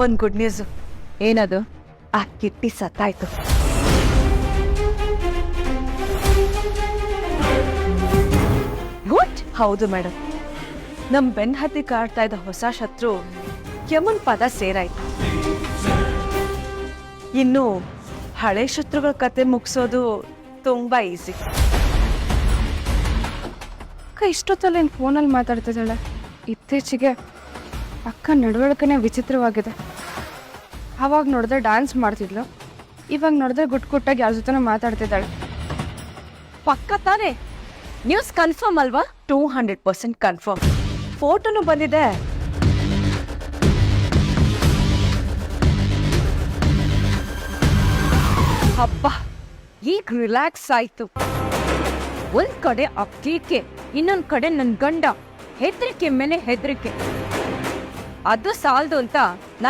ಒಂದ್ good news. ಏನದು? ಆ ಕಿಟ್ಟಿ ಸತ್ತಾಯ್ತು. ವಾಟ್? ಹೌದು ಮೇಡಮ್, ನಮ್ ಬೆನ್ ಹತ್ತಿ ಕಾಡ್ತಾ ಇದ್ದ ಹೊಸ ಶತ್ರು ಯಮನ್ ಪದ ಸೇರಾಯ್ತು. ಇನ್ನು ಹಳೆ ಶತ್ರುಗಳ ಕತೆ ಮುಗಿಸೋದು ತುಂಬಾ ಈಸಿ. ಅಕ್ಕ ಇಷ್ಟೊತ್ತಲ್ಲ ಏನು ಫೋನಲ್ಲಿ ಮಾತಾಡ್ತಿದ್ದಾಳೆ. ಇತ್ತೀಚೆಗೆ ಅಕ್ಕ ನಡವಳಿಕೆನೇ ವಿಚಿತ್ರವಾಗಿದೆ. ಆವಾಗ ನೋಡಿದ್ರೆ ಡ್ಯಾನ್ಸ್ ಮಾಡ್ತಿದ್ಲು, ಇವಾಗ ನೋಡಿದ್ರೆ ಗುಟ್ಟಾಗಿ ಯಾರ ಜೊತೆ ಮಾತಾಡ್ತಿದ್ದಾಳೆ. ಪಕ್ಕ ತಾನೆ? ನ್ಯೂಸ್ ಕನ್ಫರ್ಮ್ ಅಲ್ವಾ? 200% ಕನ್ಫರ್ಮ್. ಫೋಟೋನು ಬಂದಿದೆ. ಹಬ್ಬ, ಈಗ ರಿಲ್ಯಾಕ್ಸ್ ಆಯ್ತು. ಒಂದ್ ಕಡೆ ಅಕ್ಕೀಕೆ, ಇನ್ನೊಂದ್ ಕಡೆ ನನ್ ಗಂಡ. ಹೆದ್ರಿಕೆ ಮೇಲೆ ಹೆದ್ರಿಕೆ. ಅದು ಸಾಲದು ಅಂತ